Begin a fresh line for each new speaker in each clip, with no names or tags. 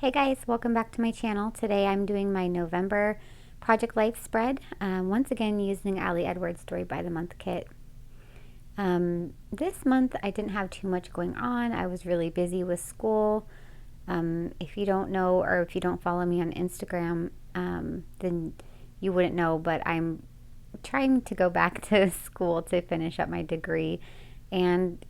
Hey guys, welcome back to my channel. Today I'm doing my November Project Life spread, once again using Ali Edwards Story by the Month kit. This month I didn't have too much going on. I was really busy with school. If you don't know, or if you don't follow me on Instagram, then you wouldn't know, but I'm trying to go back to school to finish up my degree and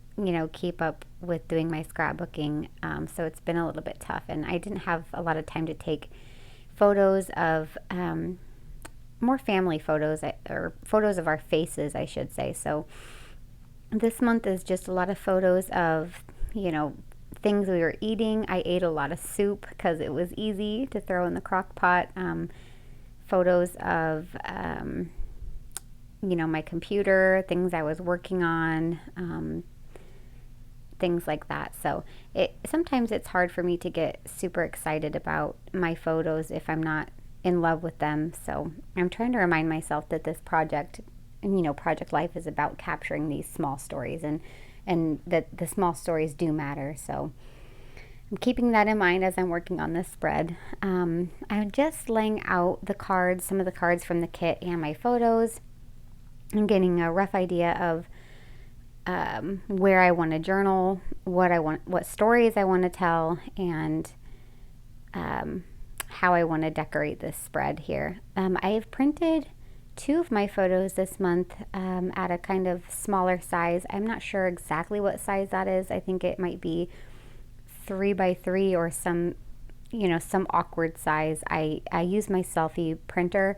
keep up with doing my scrapbooking. So it's been a little bit tough, and I didn't have a lot of time to take photos of more family photos, or photos of our faces, I should say. So this month is just a lot of photos of, things we were eating. I ate a lot of soup because it was easy to throw in the crock pot. Photos of, my computer, things I was working on, things like that. So sometimes it's hard for me to get super excited about my photos if I'm not in love with them. So I'm trying to remind myself that this project, Project Life, is about capturing these small stories, and that the small stories do matter. So I'm keeping that in mind as I'm working on this spread. I'm just laying out the cards, some of the cards from the kit and my photos, and getting a rough idea of where I want to journal, what stories I want to tell, and how I want to decorate this spread here. I have printed 2 of my photos this month at a kind of smaller size. I'm not sure exactly what size that is. I think it might be 3 by 3 or some awkward size. I use my selfie printer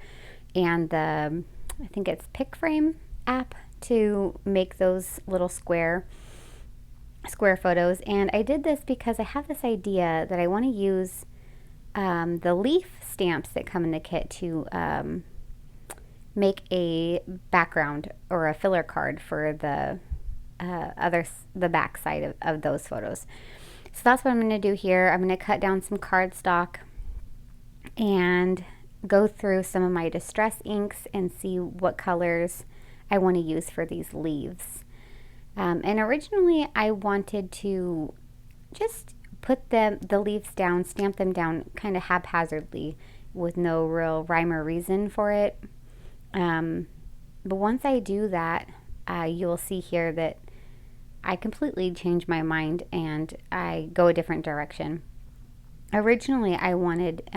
and I think it's Pick Frame app to make those little square photos. And I did this because I have this idea that I want to use the leaf stamps that come in the kit to make a background or a filler card for the back side of those photos. So that's what I'm going to do here. I'm going to cut down some cardstock and go through some of my distress inks and see what colors I want to use for these leaves. And originally I wanted to just put the leaves down, stamp them down kind of haphazardly with no real rhyme or reason for it. But once I do that, you'll see here that I completely change my mind and I go a different direction. Originally I wanted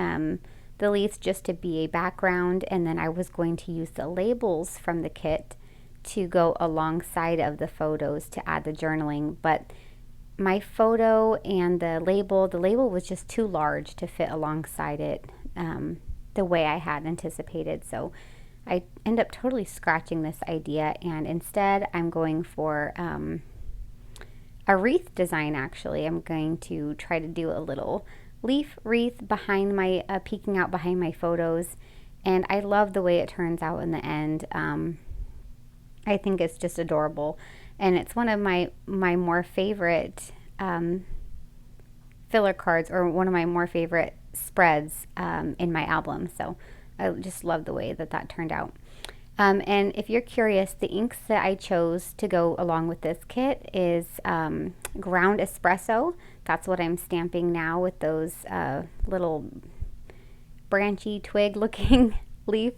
the leaves just to be a background, and then I was going to use the labels from the kit to go alongside of the photos to add the journaling. But my photo and the label was just too large to fit alongside it the way I had anticipated. So I end up totally scratching this idea, and instead I'm going for a wreath design. Actually, I'm going to try to do a little leaf wreath behind my peeking out behind my photos, and I love the way it turns out in the end. I think it's just adorable, and it's one of my more favorite filler cards, or one of my more favorite spreads in my album. So I just love the way that turned out. And if you're curious, the inks that I chose to go along with this kit is ground espresso. That's what I'm stamping now with those little branchy twig looking leaf.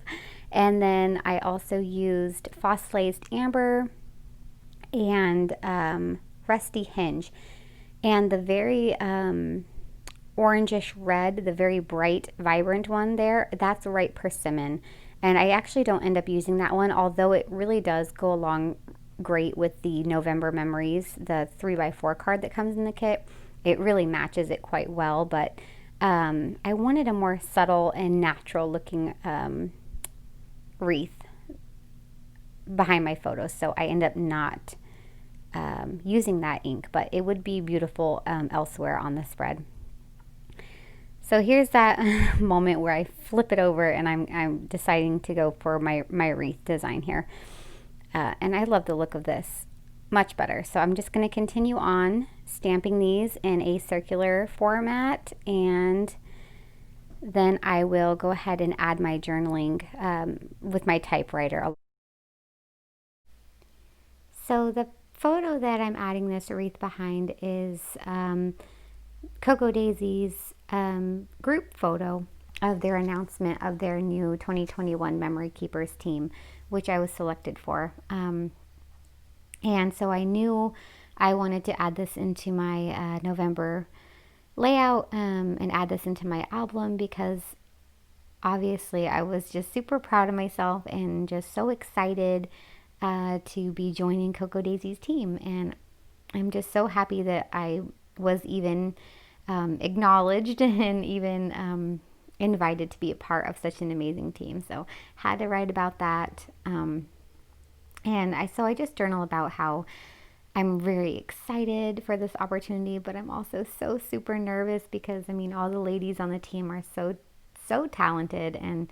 And then I also used phosphorized amber and rusty hinge. And the very orangish red, the very bright, vibrant one there, that's ripe persimmon. And I actually don't end up using that one, although it really does go along great with the November Memories, the 3x4 card that comes in the kit. It really matches it quite well, but I wanted a more subtle and natural looking wreath behind my photos, so I end up not using that ink, but it would be beautiful elsewhere on the spread. So here's that moment where I flip it over and I'm deciding to go for my wreath design here. And I love the look of this much better. So I'm just going to continue on stamping these in a circular format, and then I will go ahead and add my journaling with my typewriter. So the photo that I'm adding this wreath behind is Cocoa Daisy's group photo of their announcement of their new 2021 Memory Keepers team, which I was selected for. And so I knew I wanted to add this into my November layout and add this into my album because obviously I was just super proud of myself and just so excited to be joining Coco Daisy's team. And I'm just so happy that I was even acknowledged and even invited to be a part of such an amazing team. So had to write about that. So I just journal about how I'm very excited for this opportunity, but I'm also so super nervous because I mean, all the ladies on the team are so talented, and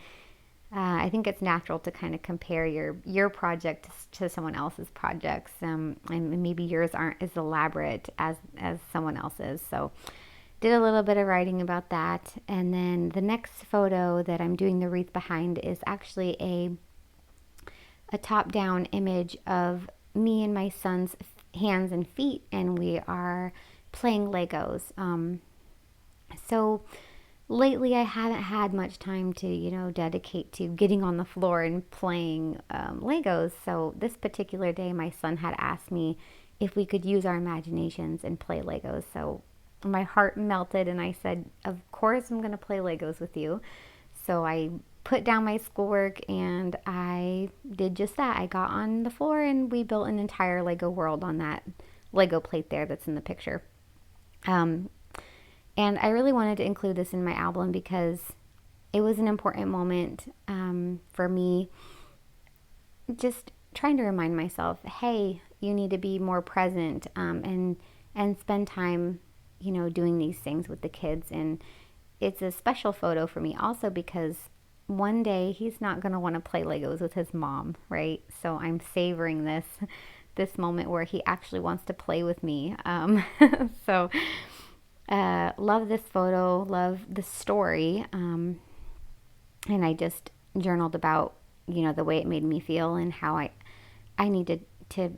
I think it's natural to kind of compare your project to someone else's projects, and maybe yours aren't as elaborate as someone else's. So did a little bit of writing about that, and then the next photo that I'm doing the wreath behind is actually a top-down image of me and my son's hands and feet, and we are playing Legos. So lately I haven't had much time to, dedicate to getting on the floor and playing Legos. So this particular day, my son had asked me if we could use our imaginations and play Legos. So my heart melted and I said, of course I'm going to play Legos with you. So I put down my schoolwork and I did just that. I got on the floor and we built an entire Lego world on that Lego plate there that's in the picture. And I really wanted to include this in my album because it was an important moment for me, just trying to remind myself, hey, you need to be more present and spend time, doing these things with the kids. And it's a special photo for me also because one day he's not going to want to play Legos with his mom, right? So I'm savoring this moment where he actually wants to play with me. So love this photo, love the story, and I just journaled about the way it made me feel and how I needed to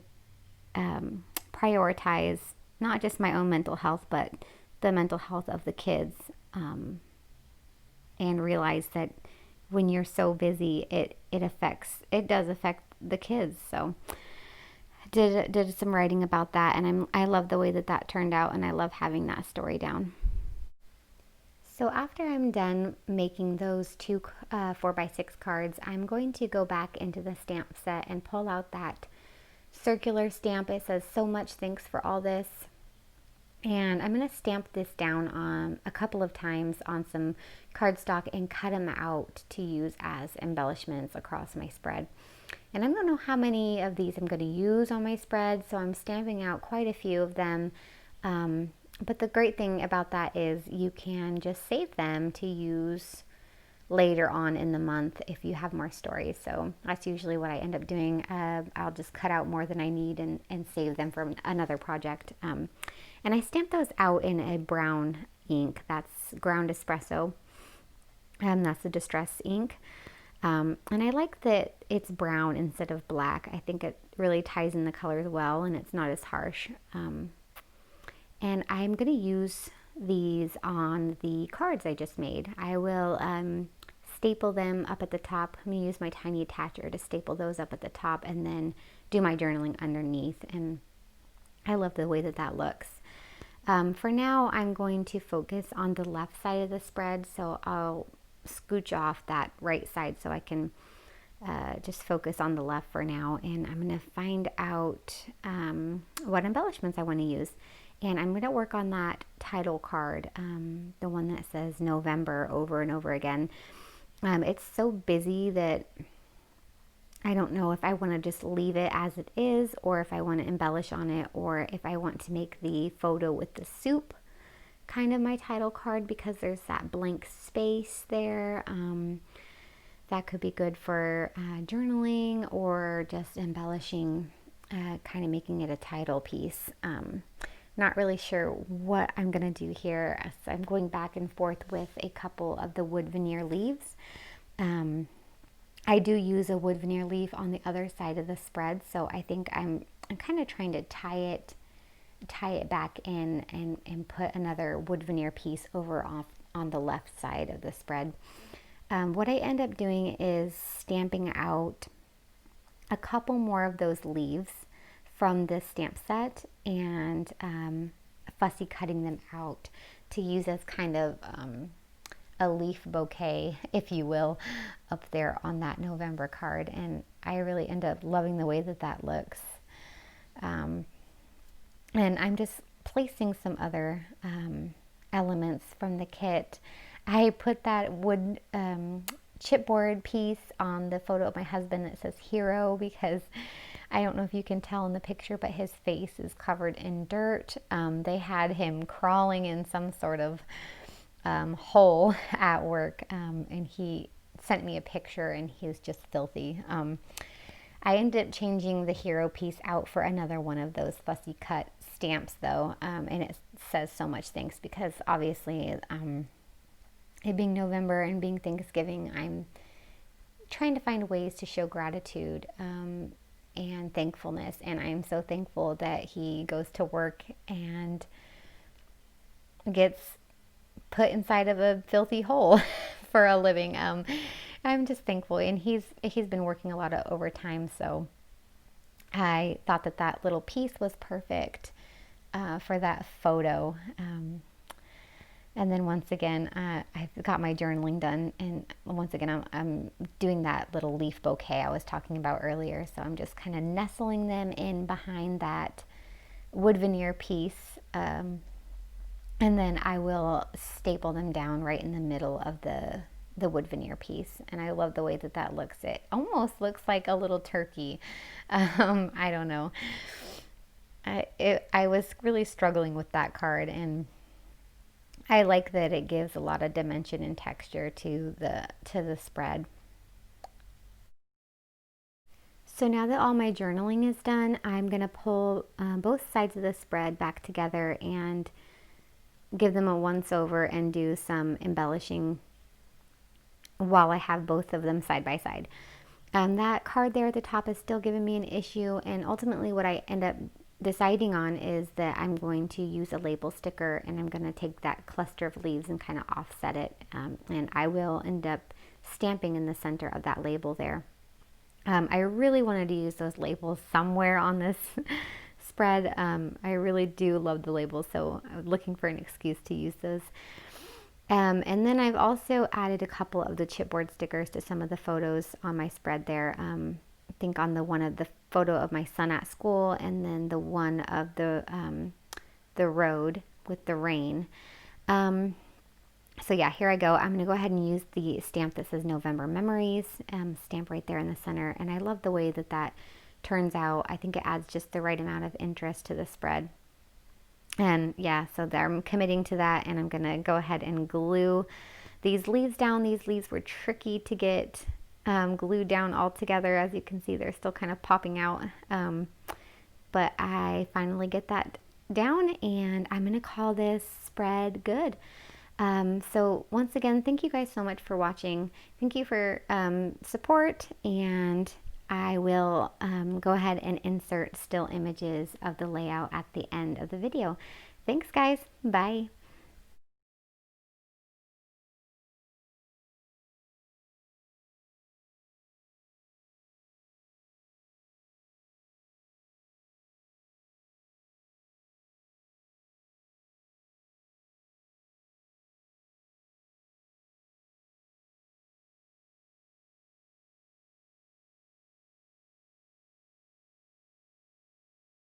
prioritize not just my own mental health but the mental health of the kids, and realize that when you're so busy, it does affect the kids. So did some writing about that, and I love the way that turned out, and I love having that story down. So after I'm done making those two 4x6 cards, I'm going to go back into the stamp set and pull out that circular stamp. It says, "So much thanks for all this." And I'm going to stamp this down a couple of times on some cardstock and cut them out to use as embellishments across my spread. And I don't know how many of these I'm going to use on my spread, so I'm stamping out quite a few of them. But the great thing about that is you can just save them to use later on in the month if you have more stories. So that's usually what I end up doing. I'll just cut out more than I need and save them for another project. And I stamp those out in a brown ink. That's ground espresso. That's the distress ink. And I like that it's brown instead of black. I think it really ties in the colors well and it's not as harsh. And I'm going to use these on the cards I just made. I will staple them up at the top. I'm going to use my tiny attacher to staple those up at the top and then do my journaling underneath. And I love the way that looks. For now, I'm going to focus on the left side of the spread, so I'll scooch off that right side so I can just focus on the left for now. And I'm going to find out what embellishments I want to use. And I'm going to work on that title card, the one that says November over and over again. It's so busy that I don't know if I want to just leave it as it is or if I want to embellish on it or if I want to make the photo with the soup kind of my title card because there's that blank space there. That could be good for journaling or just embellishing, kind of making it a title piece. Not really sure what I'm going to do here. So I'm going back and forth with a couple of the wood veneer leaves. I do use a wood veneer leaf on the other side of the spread, so I think I'm kind of trying to tie it back in and put another wood veneer piece over on the left side of the spread. What I end up doing is stamping out a couple more of those leaves from this stamp set and fussy cutting them out to use as kind of a leaf bouquet, if you will, up there on that November card. And I really end up loving the way that that looks. And I'm just placing some other elements from the kit. I put that wood chipboard piece on the photo of my husband that says hero, because I don't know if you can tell in the picture, but his face is covered in dirt. They had him crawling in some sort of hole at work, and he sent me a picture and he was just filthy. I ended up changing the hero piece out for another one of those fussy cut stamps though, and it says so much thanks, because obviously it being November and being Thanksgiving, I'm trying to find ways to show gratitude and thankfulness, and I'm so thankful that he goes to work and gets put inside of a filthy hole for a living. I'm just thankful, and he's been working a lot of overtime, so I thought that that little piece was perfect for that photo. And then once again, I've got my journaling done, and once again, I'm doing that little leaf bouquet I was talking about earlier. So I'm just kind of nestling them in behind that wood veneer piece, and then I will staple them down right in the middle of the wood veneer piece. And I love the way that that looks. It almost looks like a little turkey. I don't know. I was really struggling with that card, and I like that it gives a lot of dimension and texture to the spread. So now that all my journaling is done, I'm going to pull both sides of the spread back together and give them a once over and do some embellishing while I have both of them side by side. That card there at the top is still giving me an issue, and ultimately what I end up deciding on is that I'm going to use a label sticker, and I'm going to take that cluster of leaves and kind of offset it, and I will end up stamping in the center of that label there. I really wanted to use those labels somewhere on this spread. I really do love the labels, so I was looking for an excuse to use those. And then I've also added a couple of the chipboard stickers to some of the photos on my spread there. I think on the one of the photo of my son at school, and then the one of the road with the rain. So yeah, here I go. I'm going to go ahead and use the stamp that says November Memories, stamp right there in the center. And I love the way that that turns out. I think it adds just the right amount of interest to the spread. And yeah, so there, I'm committing to that, and I'm going to go ahead and glue these leaves down. These leaves were tricky to get glued down all together. As you can see, they're still kind of popping out. But I finally get that down, and I'm going to call this spread good. So once again, thank you guys so much for watching. Thank you for support, and I will go ahead and insert still images of the layout at the end of the video. Thanks guys, bye.